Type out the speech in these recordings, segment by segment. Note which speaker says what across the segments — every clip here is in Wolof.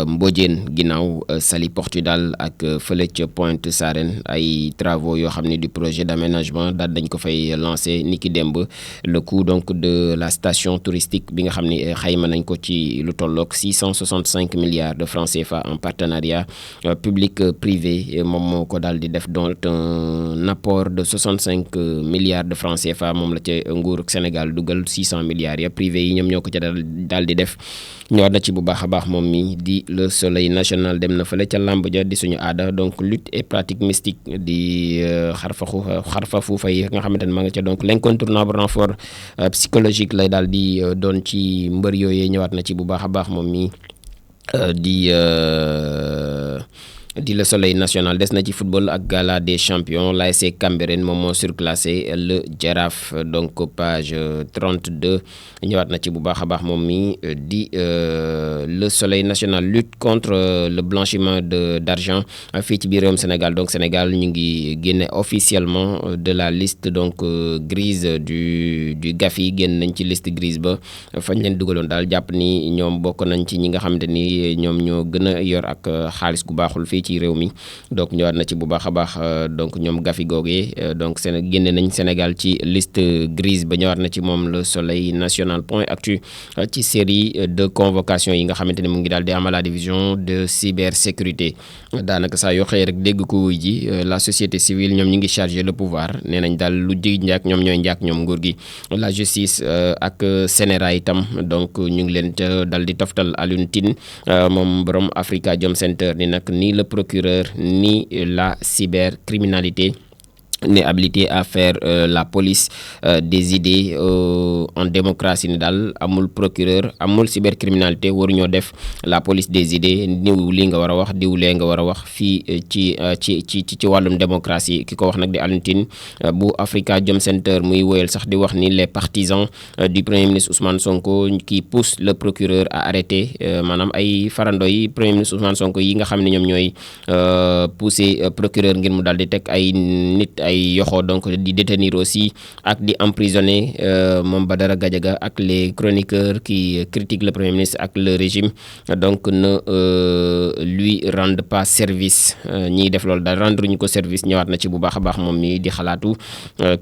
Speaker 1: Mbodiène ginnaaw Saly Portudal ak fële ca Pointe Sarène ay travaux yoo xam ne du projet d'aménagement daal dañ ko fay lancé niki démb le coût donc de la station touristique bi nga xam ne xayma nañ ko ci lu tolloog 665 milliards de francs CFA en partenariat public privé moom moo ko daal di def donc un apport de 65 milliards de francs CFA moom la ca nguur Sénégal dugal 600 milliards ya privé yi ñoom ñoo ko ca daal di def ñëwaat na ci bu baax a baax moom mi di le soleil national dem na fële ca làmb ja di suñu aada donc lutte et pratique mystique di xarfa fuufa yi nga xamante ne ma nga ca donc l'incontournable renfort psychologique lay daal di doon ci mbër yooyee ñëwaat na ci bu baax a baax moom mi di le soleil national. Des na ci football ak gala des champions l'ASC Cambérène moom moo surclassé le Jaraaf donc page 32 ñëwaat na ci bu baax a baax moom mi di le soleil national lutte contre le blanchiment d'argent fii ci biir réewum Sénégal donc Sénégal ñu ngi génne officiellement de la liste donc grise du Gafi génn nañ ci liste grise ba fañ leen dugaloon daal jàpp ni ñoom bokk nañ ci ñi nga xamante ni ñoom ñoo gën a yor ak xaalis gu baaxul fii ci réew mi donc ñëwaat na ci bu baax a baax donc ñoom Gafi googee donc génne nañ Sénégal ci liste grise ba ñëwaat na ci moom le soleil national point actu ci série de convocation yi nga xamante ne mu ngi daal di am à la division de cybersécurité daanaka saa yoo xëy rek dégg ko wuy ji la société civile ñoom ñi ngi chargé le pouvoir nee nañ daal lu ji njaak ñoom ñooy njaak ñoom nguur gi la justice ak CNRA itam donc ñu ngi leen ca dal di toftal Alioune Tine moom borom Africa Jom Center ni nag ni le procureur ni la cybercriminalité n'est habilité à faire la police des idées en démocratie ni daal amul procureur amul cybercriminalité waruñoo def la police des idées diw li nga war a wax diw lee nga war a wax fii ci wàllum démocratie ki ko wax nag di Alioune Tine bu Africa Jom Center muy woyal sax di wax ni les partisans du premier ministre Ousmane Sonko qui poussent le procureur à arrêter maanaam ay farando yi premier ministre Ousmane Sonko yi nga xam ne ñoom ñooy pousser procureur ngir mu daal di teg ay nit ay yoxoo donc di détenir aussi ak di emprisonner moom Badara Gadiaga ak les chroniqueurs qui critiquent le premier ministre ak le régime donc ne lui rendent pas service ñiy def loolu daal rendre ñu ko service ñëwaat na ci bu baax a baax moom mi di xalaatu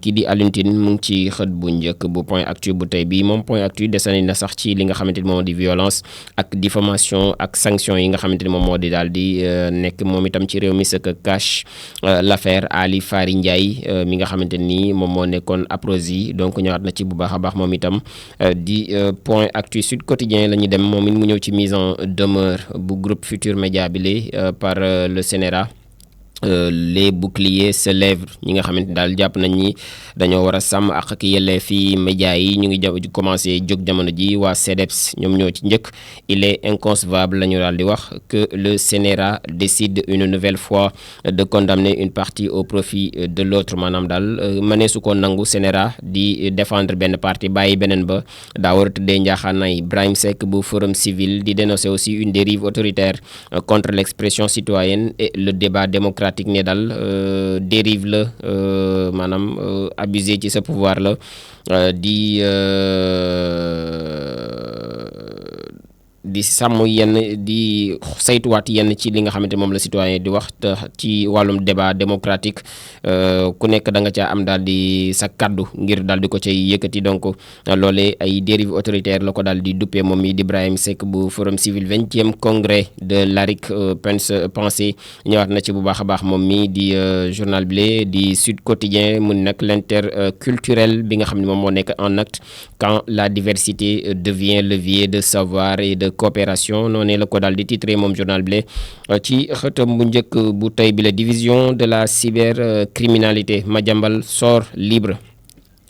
Speaker 1: kii di Alioune Tine mu ngi ci xët bu njëkk bu point actu bu tey bi moom point actu desani na sax ci li nga xamante ni moom di violence ak diffamation ak sanction yi nga xamante ni moom moo di daal di nekk moom itam ci réew mi ce que cache l'affaire Ali Fari Ndiaye mi nga xamante ni moom moo nekkoon Aprosi donc ñëwaat na ci bu baax a baax moom itam di point actu Sud Quotidien la ñu dem moom it mu ñëw ci mise en demeure bu groupe Futur Média bi par le CNRA les boucliers se lèvent ñi nga xamante daal jàpp nañ ni dañoo war a sàmm ak ak yelleef fi média yi ñu ngi commencé jóg jamono ji waa CDEPS ñoom ñoo ci njëkk il est inconcevable la ñu daal di wax que le CNRA décide une nouvelle fois de condamner une partie au profit de l'autre maanaam daal mënee su ko nangu CNRA di défendre benn partie bàyyi beneen ba daa war a tëddee njaaxaanaay Brahim Seck bu Forum Civil di dénoncer aussi une dérive autoritaire contre l'expression citoyenne et le débat démocratique ne daal dérive la maanaam abusé ci sa pouvoir la di sàmm yenn di saytuwaat yenn ci li nga xamante moom la citoyen di wax te ci wàllum débat démocratique ku nekk da nga caa am daal di sa kaddu ngir daal di ko cay yëkkati donc loolee ay dérive autoritaire la ko daal di duppee moom mi di Ibrahima Seck bu Forum Civil 20e congrès de l'ARIC pensée ñëwaat na ci bu baax a baax moom mi di journal bi di Sud Quotidien mu nag l'interculturel bi nga xam ne moom moo nekk en acte quand la diversité devient levier de savoir et de coopération noonu la ko daal di titré moom journal bi ci xëtam bu njëkk bu tey bi la division de la cybercriminalité Madiambal sort libre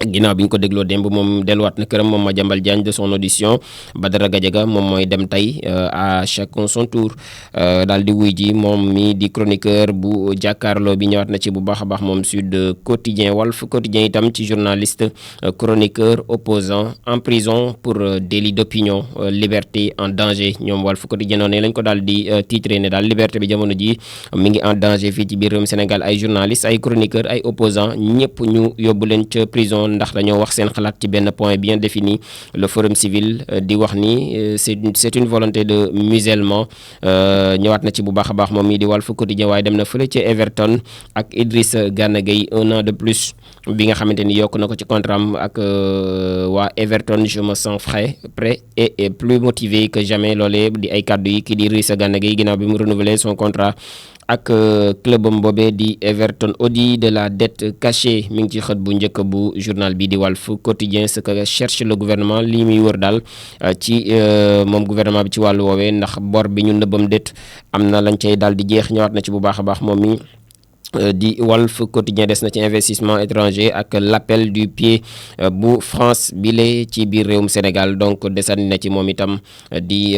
Speaker 1: ginnaaw bi ñu ko dégloo démb moom delluwaat na këram moom Madiambal Diagne de son audition Badara Gadiaga moom mooy dem tey à chacun son tour daal di wuy ji moom mi di chroniqueur bu jàkkaarloo bi ñëwaat na ci bu baax a baax moom Sud Quotidien Walf Quotidien itam ci journaliste chroniqueur opposant en prison pour délit d'opinion liberté en danger ñoom Walf Quotidien noonu lañ ko daal di titré ne daal liberté bi jamono ji mi ngi en danger fii ci biir réewum Sénégal ay journaliste ay chroniqueur ay opposant ñëpp ñu yóbbu leen ca prison ndax dañoo wax seen xalaat ci benn point bien défini. Le Forum Civil di wax ni c'est une volonté de musellement ñëwaat na ci bu baax a baax moom mii di Walf Quotidien waaye dem na fële ci Everton ak Idrissa Gana Gueye 1 an de plus bi nga xamante ni yokk na ko ci contrat am ak waa Everton. Je me sens prêt et plus motivé que jamais loolee di ay kàddu yi kii di Idrissa Gana Gueye ginnaaw bi mu renouveler son contrat ak clubam boobee di Everton. Audit de la dette cachée mi ngi ci xët bu njëkk bu journal bi di Walf Quotidien. Ce que cherche le gouvernement lii muy wër daal ci moom gouvernement bi ci wàllu woowee ndax bor bi ñu nëbbam det am na lañ cay daal di jeex ñëwaat na ci bu baax a baax moom mi di Walf Quotidien. Des na ci investissement étranger ak l'appel du pied bu France bile ci biir réewum Sénégal donc desandi na ci moom itam di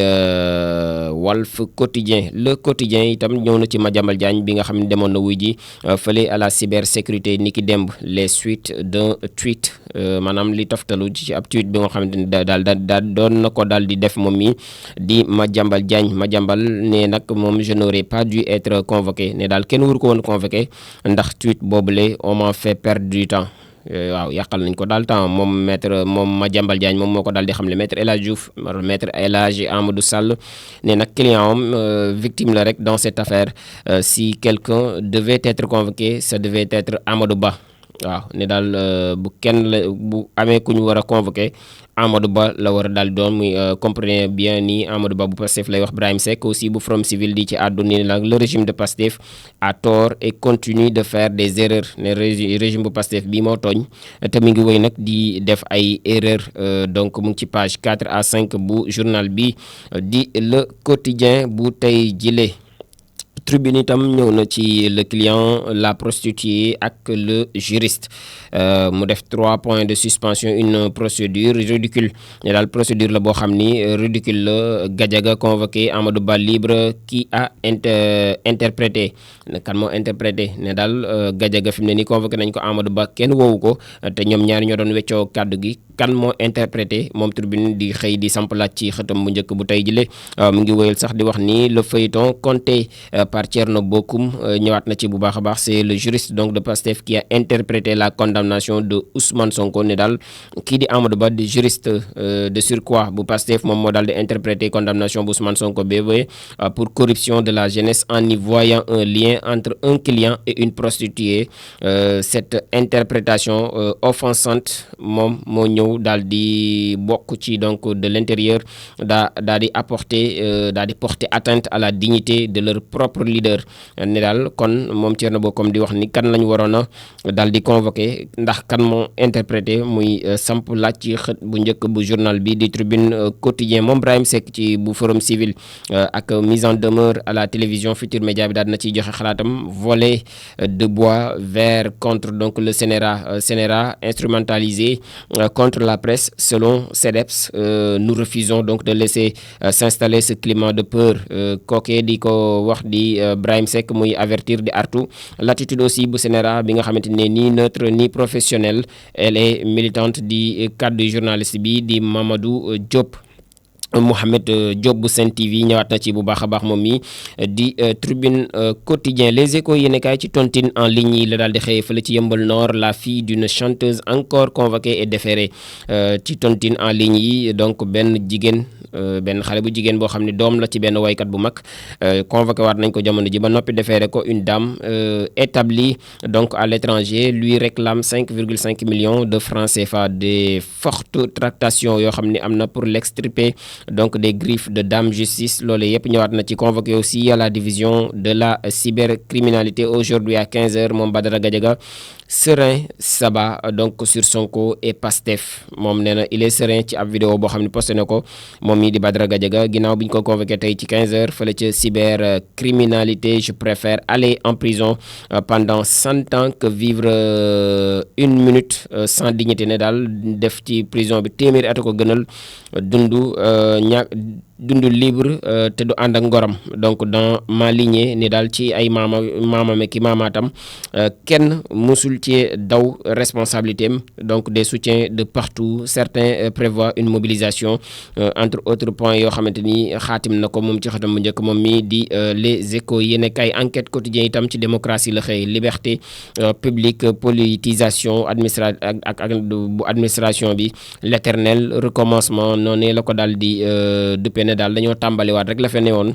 Speaker 1: Walf Quotidien. Le Quotidien itam ñëw na ci Madiambal Diagne bi nga xam ne demoon na wuy ji fële à la cybersécurité ni ki démb les suites d'un tweet maanaam li toftalu ci ab tweet bi nga xamante ni daal doon na ko daal di def moom mi di Madiambal Diagne. Madiambal ne nag moom je n'aurais pas dû être convoqué ne daal kenn waru ko woon convoqué ndax tweet boobule on m'a fait perdre du temps. waaw yàqal nañ ko daal temps moom Madiambal Diagne moom moo ko daal di xamle maître El Hadj Diouf maître El Hadj Amadou Sall ne nag client am victime la rek dans cette affaire si quelqu'un devait être convoqué ça devait être Amadou Ba. waaw ne daal bu amee ku ñu war a convoqué Amadou Ba la war a daal doon muy comprenez bien ni Amadou Ba bu Pastef lay wax. Brahim Seck aussi bu Forum Civil di ci àddu ni la le régime de Pastef a tort et continue de faire des erreurs ne régime bu Pastef bii moo tooñ te mi ngi wéy nag di def ay erreurs donc mu ngi ci page 4 à 5 bu journal bi di Le Quotidien bu tey jile. Tribune itam ñëw na ci le client la prostituée ak le juriste mu def 3 points de suspension une procédure ridicule ne daal procédure la boo xam ni ridicule la. Gadiaga convoqué Amadou Ba libre qui a interprété kan moo interprété ne daal Gadiaga fi mu ne nii convoqué nañ ko Amadou Ba kenn woowu ko te ñoom ñaari ñoo doon weccoo kàddu gi kan moo interprété moom Tribune di xëy di samp laaj ci xëtam bu njëkk bu tey jile. mu ngi wéyal sax di wax ni le feuilleton compté par Thierno Bocoum ñëwaat na ci bu baax a baax. C'est le juriste donc de Pastef qui a interprété la condamnation de Ousmane Sonko ne daal kii di Amadou Ba di juriste de surcroît bu Pastef moom moo daal di interprété condamnation bu Ousmane Sonko bébé pour corruption de la jeunesse en y voyant un lien entre un client et une prostituée. Cette interprétation offensante moom moo ñëw daal di bokk ci donc de l'intérieur daal di porter atteinte à la dignité de leur propre leader ne daal kon moom Thierno Bocoum di wax ni kan lañu waroon a daal di convoqué ndax kan moo interprété muy samp laaj ci xët bu njëkk bu journal bi di Tribune Quotidien. moom Brahim Seck ci bu Forum Civil ak mise en demeure à la télévision Futur Média bi daal na ciy joxe xalaatam volet de bois vert contre donc le CNRA instrumentalisé contre la presse selon CEDEPS. Nous refusons donc de laisser s'installer ce climat de peur kookee di ko wax di Brahim Seck muy avertir di artu. L'attitude aussi bu CNRA bi nga xamante ne ni neutre ni professionnelle elle est militante di cadre journaliste bi di Mamadou Diop. Mohamed Diop bu Sen TV ñëwaat na ci bu baax a baax moom mi di Tribune Quotidien. Les Échos yéenekaay ci tontine en ligne yi la daal di xëyee fële ci Yeumbeul Nord la fille d'une chanteuse encore convoquée et déférée ci tontine en ligne yi donc benn xale bu jigéen boo xam ne doom la ci benn waykat bu mag convoqué waat nañ ko jamono ji ba noppi déféré ko. Une dame établie donc à l'étranger lui réclame 5,5 millions de francs CFA. Des fortes tractations yoo xam ne am na pour l'extirper donc des griffes de Dame Justice loolu yëpp ñëwaat na ci. Convoqué aussi à la division de la cybercriminalité aujourd'hui à 15h moom Badara Gadiaga serein Saba donc sur Sonko et Pastef moom nee na il est serein ci ab vidéo boo xam ne posté na ko moom mii di Badara Gadiaga ginnaaw bi ñu ko convoqué tey ci 15h fële ca cybercriminalité. Je préfère aller en prison pendant 100 ans que vivre une minute sans dignité ne daal def ci prison bi téeméeri at ko gënal dundu dund libre te du ànd ak ngoram donc dans ma lignée ni daal ci ay maamame ki maamaatam kenn musul ci daw responsabilité am donc des soutiens de partout certains prévoient une mobilisation entre autres points yoo xamante ni xaatim na ko moom ci xatam bu njëkk moom mi di les échos yéen kay enquête quotidien itam ci démocratie la xëy liberté publique politisation bu administration bi l'éternel recommencement noonu la ko daal di duppe ne daal dañoo tàmbaliwaat rek la fe newoon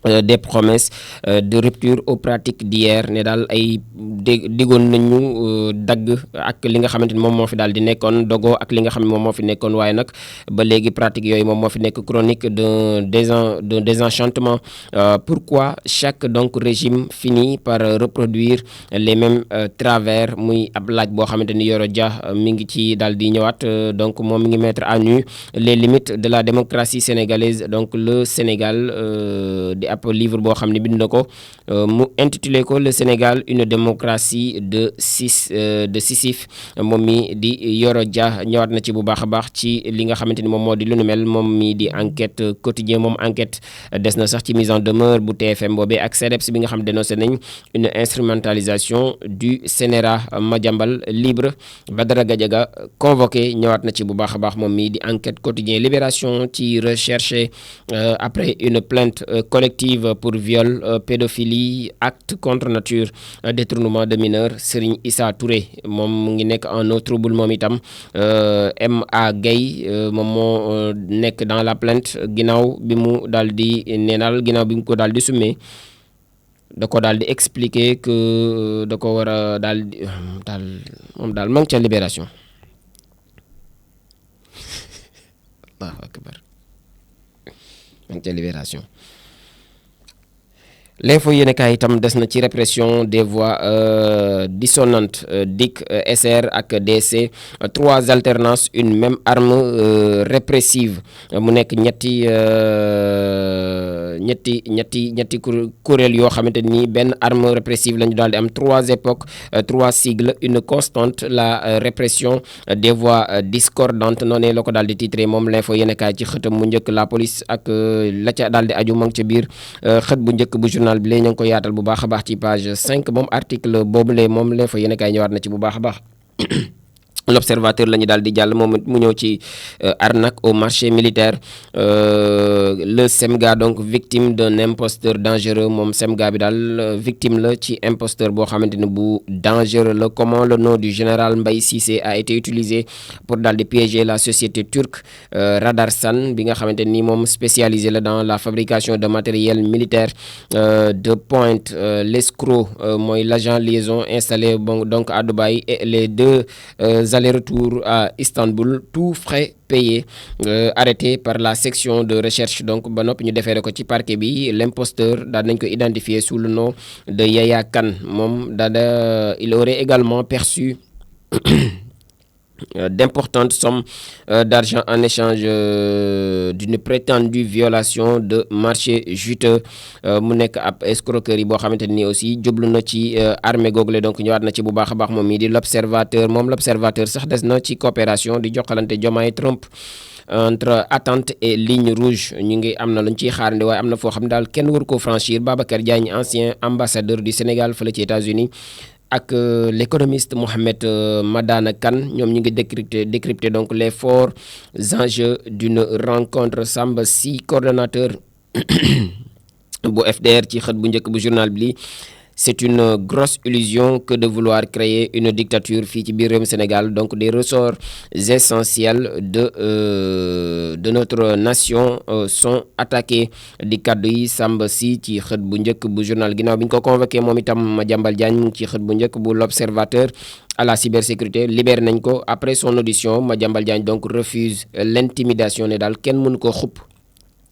Speaker 1: des promesses de rupture aux pratiques d'hier ne daal ay digoon nañu dagg ak li nga xamante ni moom moo fi daal di nekkoon dogoo ak li nga xam ne moom moo fi nekkoon waaye nag ba léegi pratique yooyu moom moo fi nekk chronique d'un désenchantement pourquoi chaque donc régime finit par reproduire les mêmes travers muy ab laaj boo xamante ni Yoro Dia mi ngi ci daal di ñëwaat donc moom mi ngi mettre à nu les limites de la démocratie sénégalaise donc le Sénégal di ab livre boo xam ne bind na ko mu intitulé ko le Sénégal une démocratie de Sisyphe moom mi di Yoro Dia ñëwaat na ci bu baax a baax ci li nga xamante ni moom moo di lu nu mel moom mi di enquête quotidien moom enquête des na sax ci mise en demeure bu TFM boobee ak CDEPS bi nga xam dénoncé nañ une instrumentalisation du CNRA Madiambal libre Badara Gadiaga convoqué ñëwaat na ci bu baax a baax moom mi di enquête quotidien Libération ci recherché après une plainte collective pour viol, pédophilie, acte contre nature, détournement de mineurs Serigne Issa Touré moom ngi nekk en eau trouble moom itam M.A. Gueye moom moo nekk dans la plainte ginnaaw bi mu daal di neenal ginnaaw bi mu ko daal di summee da ko daal di expliquer que da ko war a daal moom daal ma ngi ca Libération. Allahu akbar ma ngi ca Libération. L'info yéenekaay itam des na ci répression des voix dissonantes DIC SR ak DC 3 alternances une même arme répressive mu nekk ñetti kuréel yoo xamante ni benn arme répressive la ñu daal di am 3 époques 3 sigles une constante la répression des voix discordantes noonu la ko daal di titré moom l'info yéenekaay ci xëtam mu njëkk la police ak la ca daal di aju ma ngi ca biir xët bu njëkk bu journal bi léegi ñu ngi ko yaatal bu baax a baax ci page 5 moom article boobule moom l'info yéenekaay ñëwaat na ci bu baax a baax. L'observateur la ñu daal di jàll moom mu ñëw ci arnaque au marché militaire le SEMGA donc victime d'un imposteur dangereux moom SEMGA bi daal victime la ci imposteur boo xamante ne bu dangereux la comment le nom du général Mbaye Cissé a été utilisé pour daal di piéger la société turque Radarsan bi nga xamante ni moom spécialisé la dans la fabrication de matériel militaire de pointe l'escroc mooy l'agent liaison installé donc à Dubaï et les deux aller-retour à Istanbul tous frais payés arrêté par la section de recherche donc ba noppi ñu defeere ko ci parquet bi l'imposteur daal nañ ko identifier sous le nom de Yaya Kane moom daal il aurait également perçu d'importantes sommes d'argent en échange d'une prétendue violation de marché juteux mu nekk ab escroquerie boo xamante ni aussi jublu na ci armée google donc ñëwaat na ci bu baax a baax moom mii di l'observateur moom l'observateur sax des na ci coopération di joxalante Diomaye Trump entre attente et ligne rouge ñu ngi am na lu ñu ciy xaarandi waaye am na foo xam ne daal kenn waru koo franchir Babacar Diagne ancien ambassadeur du Sénégal fële ci États-Unis ak l'économiste Mohamed Madana Kane ñoom ñu ngi décrypter donc les forts enjeux d'une rencontre Samba Sy coordonnateur bu FDR ci xët bu njëkk bu journal bi c'est une grosse illusion que de vouloir créer une dictature fii ci biir réewum Sénégal donc des ressorts essentiels de notre nation sont attaqués di kaddu yi Samba Sy ci xët bu njëkk bu journal ginnaaw bi ñu ko convoqué moom itam Madiambal Diagne ci xët bu njëkk bu l'Observateur à la cybersécurité libéré nañ ko après son audition Madiambal Diagne donc refuse l'intimidation ne daal kenn mënu ko xupp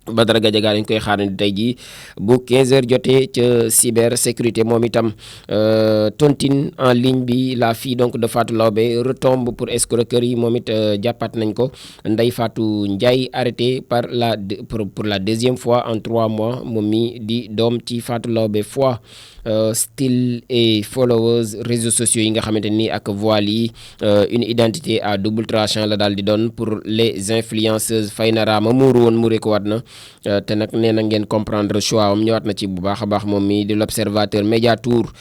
Speaker 1: Badara Gadiaga dañ koy xaarandi tey jii bu 15h jotee ca cybersécurité moom itam tontine en ligne bi la fille donc de Fatou Laobé retombe pour escroquerie moom it jàppaat nañ ko Ndeye Fatou Ndiaye arrêté pour la deuxième fois en 3 mois moom mi di doom ci Fatou Laobé fois style et followers réseaux sociaux yi nga xamante ni ak voile yi une identité à double tranchant la daal di doon pour les influenceuses Faynara ma muuru woon muuree ko waat na te nag nee na ngeen comprendre choix am ñëwaat na ci bu baax a baax moom mi di l'observateur. Mediatour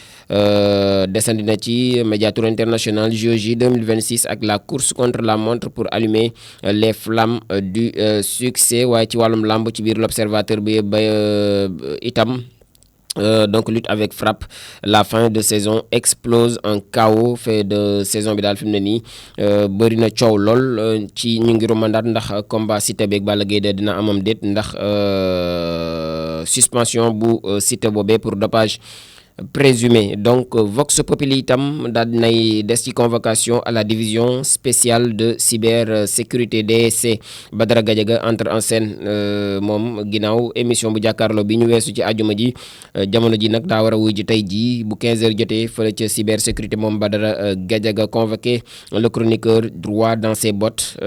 Speaker 1: descendi na ci Mediatour international JOJ 2026 ak la course contre la montre pour allumer les flammes du succès. waaye ci wàllum làmb ci biir l'observateur bi ba itam donc lutte avec frappe, la fin de saison explose en chaos. fait de saison bi daal fi mu ne nii bëri na coow lool ci ñu ngi romandaat ndax combat Siteu beeg Balla Gaye de dina amam déet ndax suspension bu Siteu boobee pour dopage présumé. donc Vox Populi itam daal dinay des ci convocation à la division spéciale de cybersécurité DSC. Badara Gadiaga entre en scène moom ginnaaw émission bu jàkkaarloo bi ñu weesu ci àjjuma ji jamono ji nag daa war a wuy ji tey jii bu 15h jotee fële ca cybersécurité moom Badara Gadiaga convoqué le chroniqueur droit dans ses bottes.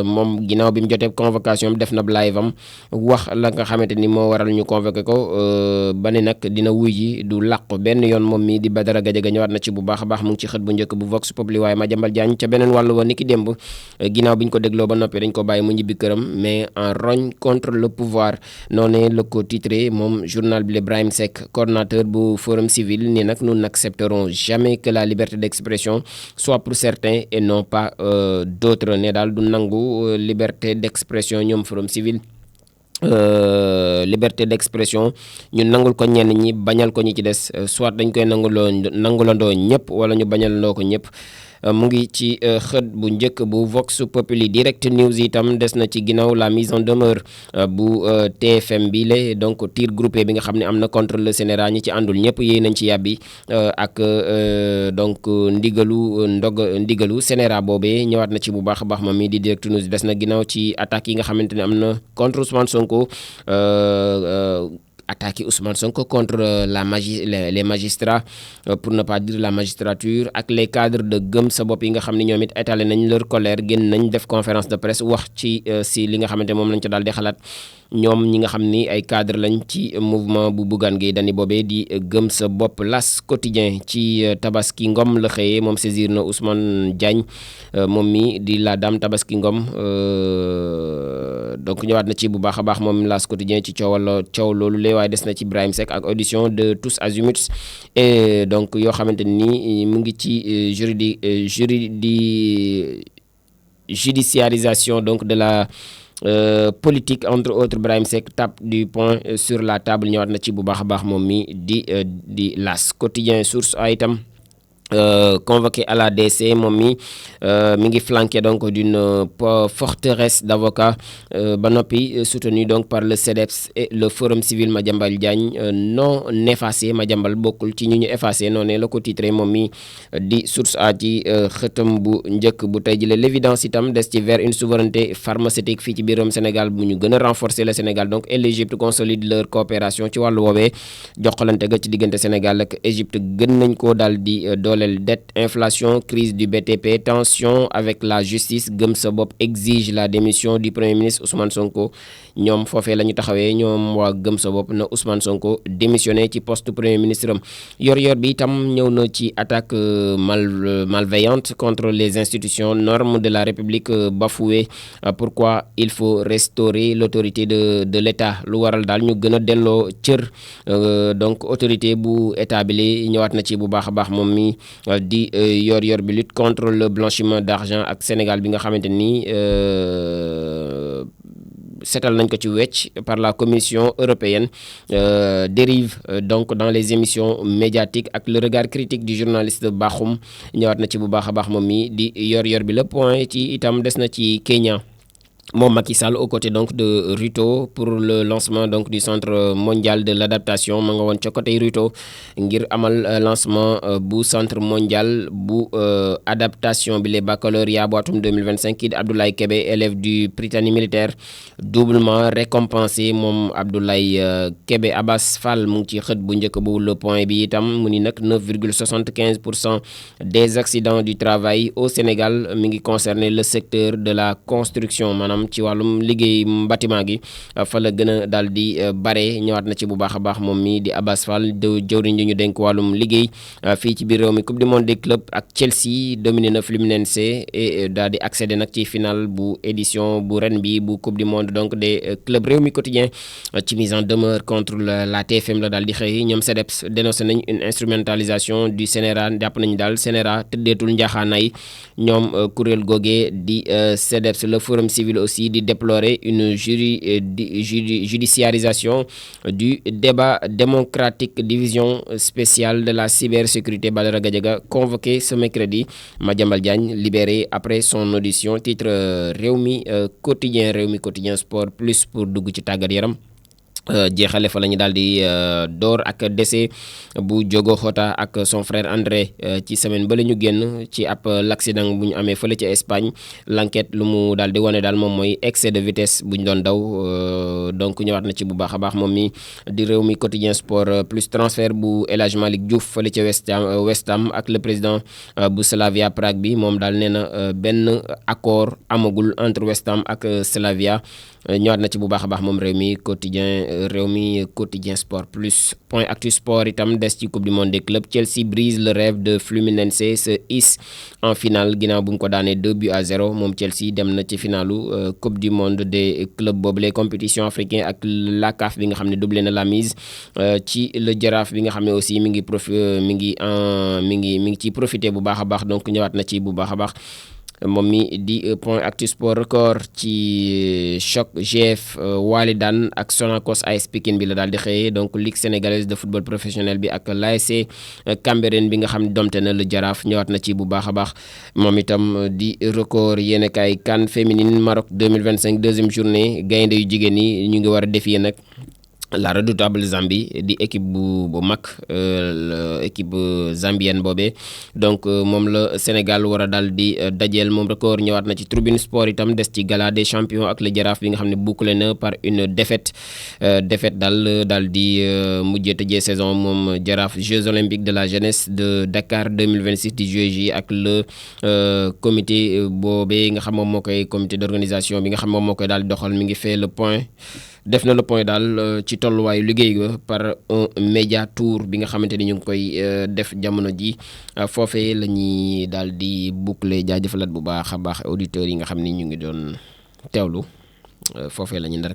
Speaker 1: moom ginnaaw bi mu jotee convocation am def na live am wax la nga xamante ni moo waral ñu convoqué ko ba ne nag dina wuy ji du làq benn yoon moom mi di Badara Gadiaga ñëwaat na ci bu baax a baax mu ngi ci xët bu njëkk bu Vox Populi. waaye Madiambal Diagne ca beneen wàllu wa niki démb ginnaaw bi ñu ko dégloo ba noppi dañ ko bàyyi mu ñibbi këram mais en rogne contre le pouvoir noonee la ko titré moom journal bi Ibrahim Seck coordonnateur bu Forum Civil ni nag nous n'accepterons jamais que la liberté d'expression soit pour certains et non pas d'autres. ne daal du nangu liberté d'expression ñoom Forum Civil. liberté d'expression ñu nangul ko ñenn ñi bañal ko ñi ci des soit dañ koy nangulandoo ñëpp wala ñu bañalandoo ko ñëpp. mu ngi ci xët bu njëkk bu Vox Populi. Direct News itam des na ci ginnaaw la mise en demeure bu TFM bi la donc tir groupé bi nga xam ne am na contre le CNRA ñi ci àndul ñëpp yéey nañ ci yàbbi ak donc ndigalu CNRA boobee ñëwaat na ci bu baax a baax moom mi di Direct News. des na ginnaaw ci attaques yi nga xamante ne am na contre Ousmane Sonko. attaqué Ousmane Sonko contre les magistrats pour ne pas dire la magistrature ak les cadres de Gëm sa bopp yi nga xam ne ñoom it étalé nañ leur colère génn nañ def conférence de presse wax ci si li nga xamante moom lañ ca daal di xalaat ñoom ñi nga xam ni ay cadre lañ ci mouvement bu Bougane Gueye Dany boobee di Gëm sa bopp. L'As quotidien ci Tabaski Ngom la xëyee moom saisir na Ousmane Diagne moom mi di la dame Tabaski Ngom donc ñëwaat na ci bu baax a baax moom L'As quotidien ci coow loolu lée waaye des na ci Ibrahim Seck ak audition de tous azimuts et donc yoo xamante ni mu ngi ci judiciarisation donc de la politique entre autres. Ibrahim Seck tape du poing sur la table ñëwaat na ci bu baax a baax moom mi di L'As quotidien. Source a itam convoqué à la DC moom mi ngi flanqué donc d'une forteresse d'avocats ba noppi soutenu donc par le CDEPS et le Forum Civil. Madiambal Diagne non effacé. Madiambal bokkul ci ñu ñu effacé noonu la ko titré moom mi di Source A ci xëtam bu njëkk bu tey jëlee. L'évidence itam des ci vers une souveraineté pharmaceutique fii ci biiram Sénégal bu ñu gën a renforcer le Sénégal donc et l'Égypte consolide leur coopération ci wàllu woowee joxalante ga ci diggante Sénégal ak Égypte gën nañ ko daal di doole dette, inflation, crise du BTP, tension avec la justice. Gëm sa bopp exige la démission du premier ministre Ousmane Sonko. ñoom foofee la ñu taxawee ñoom waa Gëm sa bopp na Ousmane Sonko démissionné ci poste premier ministre am. yor bi itam ñëw na ci attaque malveillante contre les institutions normes de la République bafouées. pourquoi il faut restaurer l'autorité de l'État. lu waral daal ñu gën a delloo cër donc autorité bu état bi li ñëwaat na ci bu baax a baax moom mi di yor bi lutte contre le blanchiment d'argent ak Sénégal bi nga xamante ni seetal nañ ko ci wecc par la Commission européenne. dérive donc dans les émissions médiatiques ak le regard critique du journaliste Bakhoum ñëwaat na ci bu baax a baax moom mi di yor bi. Le point ci itam des na ci Kenya. moom Macky Sall aux côtés donc de Ruto pour le lancement donc du centre mondial de l'adaptation ma nga woon ca côté Ruto ngir amal lancement bu centre mondial bu adaptation bi les baccalauréat bu atum 2025 kii di Abdoulaye Kébé élève du Prytanée militaire doublement récompensé moom Abdoulaye Kébé. Abbas Fall mu ngi ci xët bu njëkk bu Le Point bi itam mu ni nag 9,75% des accidents du travail au Sénégal mi ngi concerner le secteur de la construction maanaam moom ci wàllum liggéey bâtiment gi fa la gën a daal di bare ñëwaat na ci bu baax a baax moom mi di Abass Fall jëwriñ ji ñu dénk wàllum liggéey fii ci biir réew mi coupe du monde des clubs ak Chelsea dominé na Fluminense et daal di accédé nag ci final bu édition bu ren bi bu coupe du monde donc des clubs réew mi quotidien ci mise en demeure contre la TFM la daal di xëy ñoom CDEPS dénoncé nañ une instrumentalisation du CNRA jàpp nañu daal CNRA tëddeetul njaaxaanaay ñoom kuréel googee di CDEPS le forum civil aussi di déplorer une judiciarisation du débat démocratique division spéciale de la cybersécurité Badara Gadiaga convoqué ce mercredi Madiambal Diagne libéré après son audition titre Rewmi quotidien sport plus pour dugg ci tàggat yaram jeexale fa la ñu daal di door ak décès bu Diogo Jota ak son frère André ci semaine ba la ñu génn ci ab l'accident bu ñu amee fële ca Espagne l'enquête lu mu daal di wane daal moom mooy excès de vitesse bu ñu doon daw donc ñëwaat na ci bu baax a baax moom mi di Rewmi quotidien sport plus transfert bu El Hadj Malick Diouf fële ca West Ham ak le président bu Slavia Prague bi moom daal nee na benn accord amagul entre West Ham ak Slavia ñëwaat na ci bu baax a baax moom Rewmi quotidien sport plus point actu sport itam des ci coupe du monde des clubs Chelsea brise le rêve de Fluminense se hisse en finale ginnaaw bu mu ko daanee 2-0 moom Chelsea dem na ci finalu coupe du monde des clubs boobu les compétitions africaines ak la CAF bi nga xam ne doublé na la mise ci le Jaraaf bi nga xam ne aussi mi ngi ciy profité bu baax a baax donc ñëwaat na ci bu baax a baax moom mi di point actu sport record ci choc GF Walidane ak Sonacos AS Pikine bi la daal di xëyee donc ligue sénégalaise de football professionnel bi ak l'ASC Cambérène bi nga xam ne domte na le Jaraaf ñëwaat na ci bu baax a baax moom itam di record yéen kaay CAN féminine Maroc 2025 deuxième journée gaynde yu jigéen ñi ñu ngi war a défier nag la redoutable Zambie di équipe bu mag équipe zambienne boobee donc moom la Sénégal war a daal di dajeel moom record ñëwaat na ci tribune sport itam des ci gala des champions ak le Jaraaf bi nga xam ne bouclé na par une défaite daal di mujjee tëjee saison moom Jaraaf Jeux olympiques de la jeunesse de Dakar 2026 di joué ji ak le comité boobee nga xam moom moo koy comité d'organisation bi nga xam moom moo koy daal di doxal mi ngi fait le point def na le point daal ci tolluwaayu liggéey ga par un média tour bi nga xamante ni ñu ngi koy def jamono ji foofee la ñuy daal di boucler jaajëfalaat bu baax a baax auditeurs yi nga xam ni ñu ngi doon teewlu foofee la ñu nar